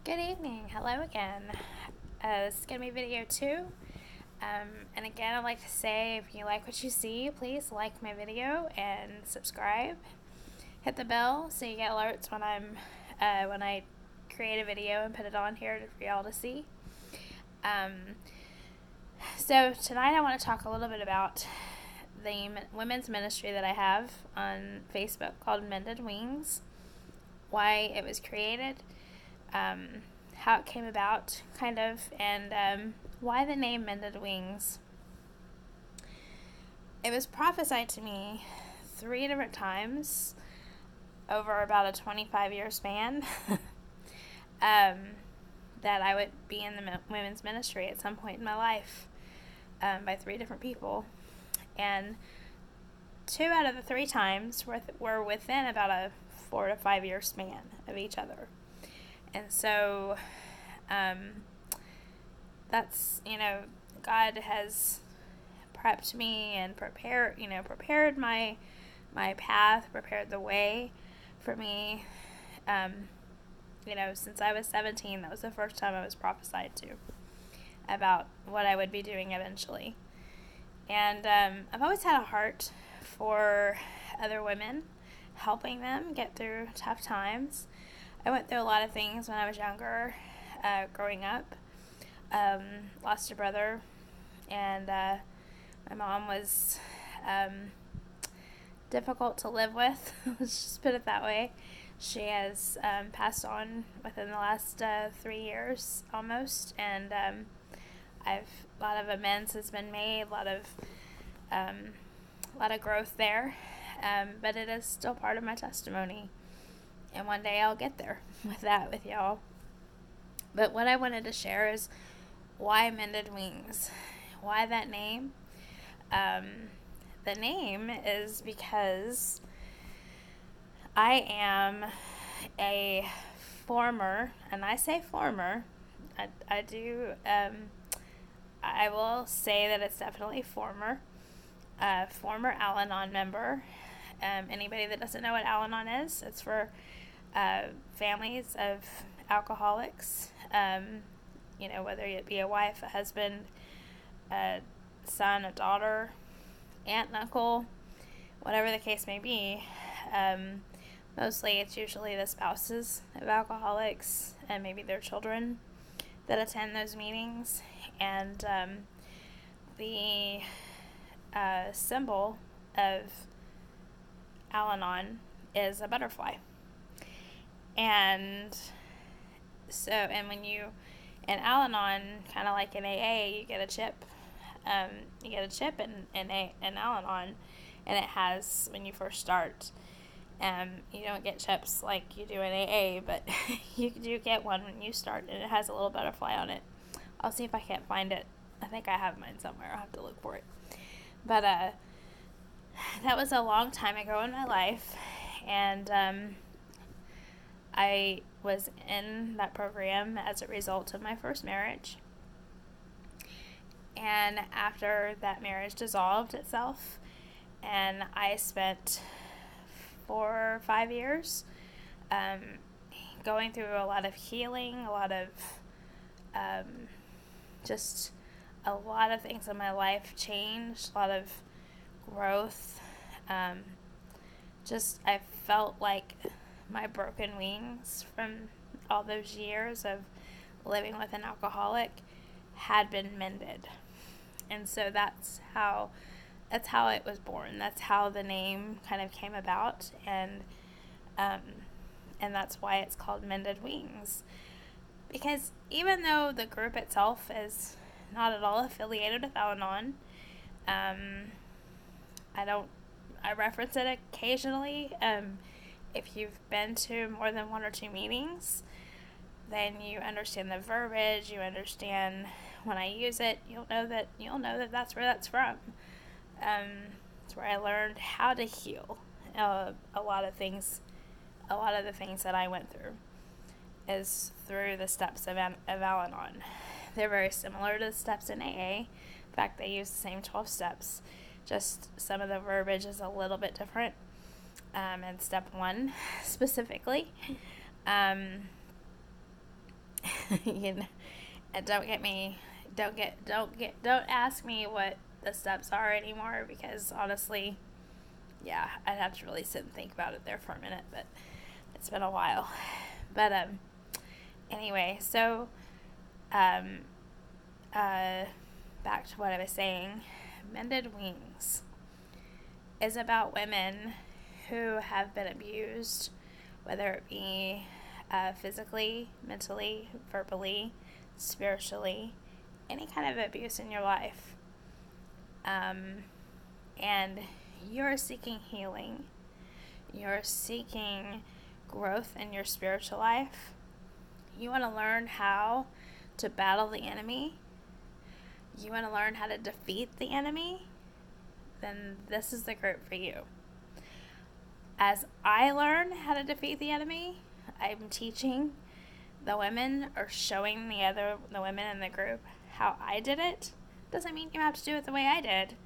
Good evening. Hello again. This is going to be video 2. And again, I'd like to say if you like what you see, please like my video and subscribe. Hit the bell so you get alerts when I create a video and put it on here for y'all to see. So tonight I want to talk a little bit about the women's ministry that I have on Facebook called Mended Wings, why it was created, how it came about, and why the name Mended Wings. It was prophesied to me 3 different times over about a 25-year span that I would be in the women's ministry at some point in my life by 3 different people. And 2 out of the 3 times were within about a 4 to 5 year span of each other. And so that's, God has prepped me and prepared my path, prepared the way for me. Since I was 17, that was the first time I was prophesied to about what I would be doing eventually. And I've always had a heart for other women, helping them get through tough times. I went through a lot of things when I was younger, growing up. Lost a brother, and my mom was difficult to live with. Let's just put it that way. She has passed on within the last 3 years almost, and a lot of amends has been made, a lot of growth there, but it is still part of my testimony, and one day I'll get there with y'all. But what I wanted to share is why Mended Wings, why that name. The name is because I am a former, and I say former, I will say that it's definitely former Al-Anon member. Anybody that doesn't know what Al-Anon is, it's for families of alcoholics, whether it be a wife, a husband, a son, a daughter, aunt, and uncle, whatever the case may be. Mostly it's usually the spouses of alcoholics and maybe their children that attend those meetings. And the symbol of Al-Anon is a butterfly. And so, when you, in Al-Anon, kind of like in AA, you get a chip. You get a chip in Al-Anon, and it has, when you first start, you don't get chips like you do in AA, but you do get one when you start, and it has a little butterfly on it. I'll see if I can't find it. I think I have mine somewhere. I'll have to look for it. But that was a long time ago in my life, and I was in that program as a result of my first marriage. And after that marriage dissolved itself, and I spent 4 or 5 years going through a lot of healing, a lot of just a lot of things in my life changed, a lot of growth. I felt like my broken wings from all those years of living with an alcoholic had been mended. And so that's how it was born. That's how the name kind of came about, and that's why it's called Mended Wings. Because even though the group itself is not at all affiliated with Al-Anon, I reference it occasionally. If you've been to more than 1 or 2 meetings, then you understand the verbiage, you understand when I use it, you'll know that that's where that's from. It's where I learned how to heal. A lot of the things that I went through is through the steps of Al-Anon. They're very similar to the steps in AA. In fact, they use the same 12 steps. Just some of the verbiage is a little bit different. And step 1 specifically. You know, and don't ask me what the steps are anymore, because honestly, yeah, I'd have to really sit and think about it there for a minute, but it's been a while. But anyway, so back to what I was saying. Mended Wings is about women who have been abused, whether it be physically, mentally, verbally, spiritually, any kind of abuse in your life. And you're seeking healing. You're seeking growth in your spiritual life. You want to learn how to battle the enemy. You want to learn how to defeat the enemy. Then this is the group for you. As I learn how to defeat the enemy, I'm teaching the women, or showing the women in the group how I did it. Doesn't mean you have to do it the way I did.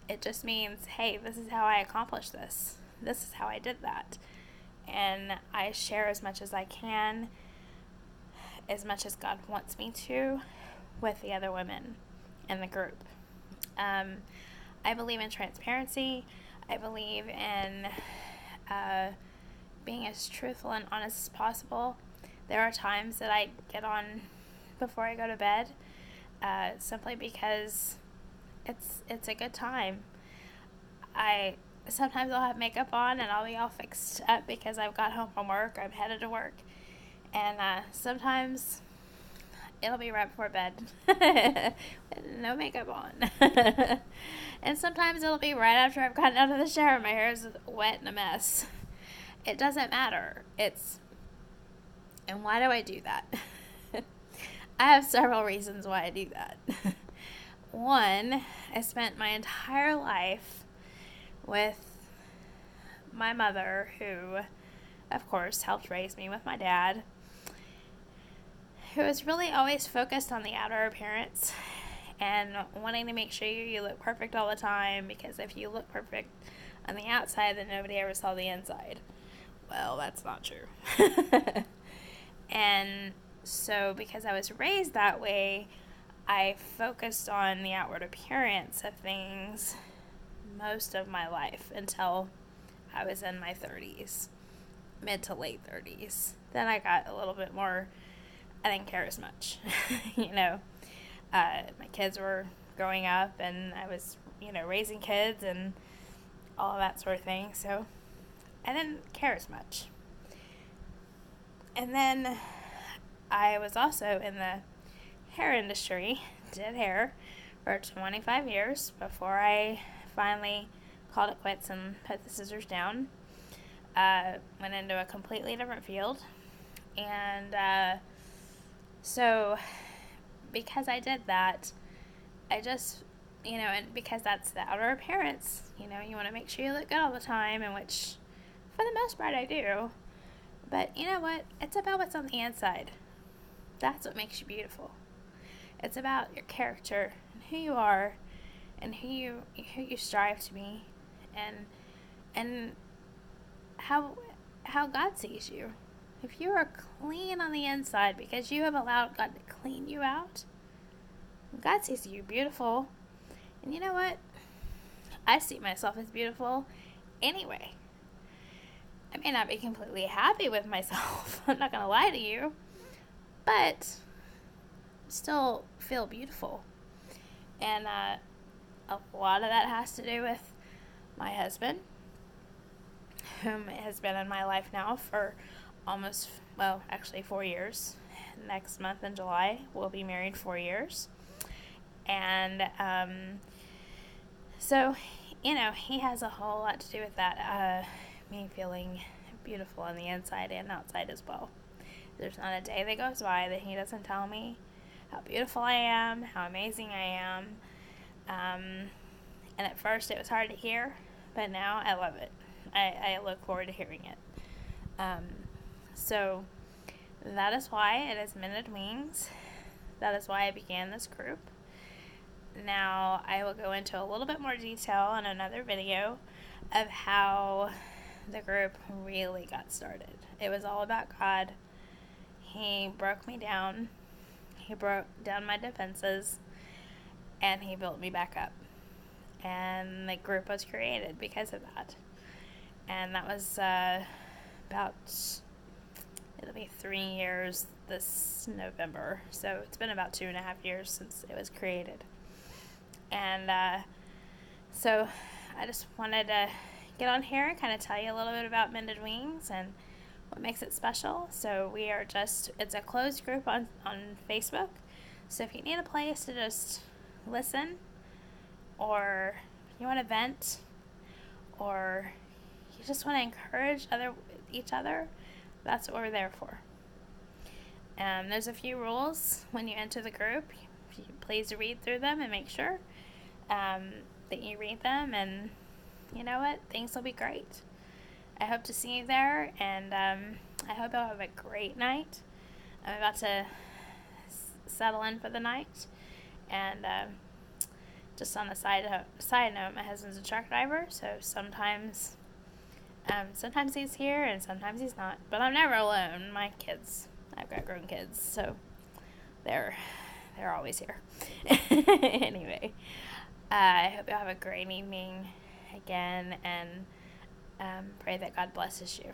It just means, hey, this is how I accomplished this. This is how I did that. And I share as much as I can, as much as God wants me to, with the other women in the group. I believe in transparency. I believe in being as truthful and honest as possible. There are times that I get on before I go to bed, simply because it's a good time. Sometimes I'll have makeup on and I'll be all fixed up because I've got home from work, or I'm headed to work, and sometimes it'll be right before bed with no makeup on. And sometimes it'll be right after I've gotten out of the shower and my hair is wet and a mess. It doesn't matter. And why do I do that? I have several reasons why I do that. One, I spent my entire life with my mother, who, of course, helped raise me with my dad, who was really always focused on the outer appearance and wanting to make sure you look perfect all the time, because if you look perfect on the outside, then nobody ever saw the inside. Well, that's not true. And so because I was raised that way, I focused on the outward appearance of things most of my life until I was in my 30s, mid to late 30s. Then I got a little bit more, I didn't care as much. My kids were growing up and I was, raising kids and all of that sort of thing. So I didn't care as much. And then I was also in the hair industry, did hair for 25 years before I finally called it quits and put the scissors down. Went into a completely different field. And so because I did that, I just, and because that's the outer appearance, you want to make sure you look good all the time, and which for the most part I do. But you know what? It's about what's on the inside. That's what makes you beautiful. It's about your character and who you are and who you strive to be, and how God sees you. If you are clean on the inside because you have allowed God to clean you out, God sees you beautiful. And you know what? I see myself as beautiful anyway. I may not be completely happy with myself. I'm not going to lie to you. But still feel beautiful. And a lot of that has to do with my husband, whom has been in my life now for almost, 4 years. Next month in July, we'll be married 4 years. And so, he has a whole lot to do with that, me feeling beautiful on the inside and outside as well. There's not a day that goes by that he doesn't tell me how beautiful I am, how amazing I am. And at first it was hard to hear, but now I love it. I look forward to hearing it. So that is why it is Mended Wings. That is why I began this group. Now I will go into a little bit more detail in another video of how the group really got started. It was all about God. He broke me down. He broke down my defenses, and he built me back up. And the group was created because of that. And that was about, it'll be 3 years this November. So it's been about 2.5 years since it was created. And so I just wanted to get on here and kind of tell you a little bit about Mended Wings and what makes it special. So we are it's a closed group on Facebook. So if you need a place to just listen, or you want to vent, or you just want to encourage each other, that's what we're there for. There's a few rules when you enter the group. Please read through them and make sure that you read them, and you know what? Things will be great. I hope to see you there, and I hope you'll have a great night. I'm about to settle in for the night, and just on a side note, my husband's a truck driver, so sometimes he's here and sometimes he's not. But I'm never alone. I've got grown kids, so they're always here. Anyway, I hope you'll have a great evening again, and pray that God blesses you.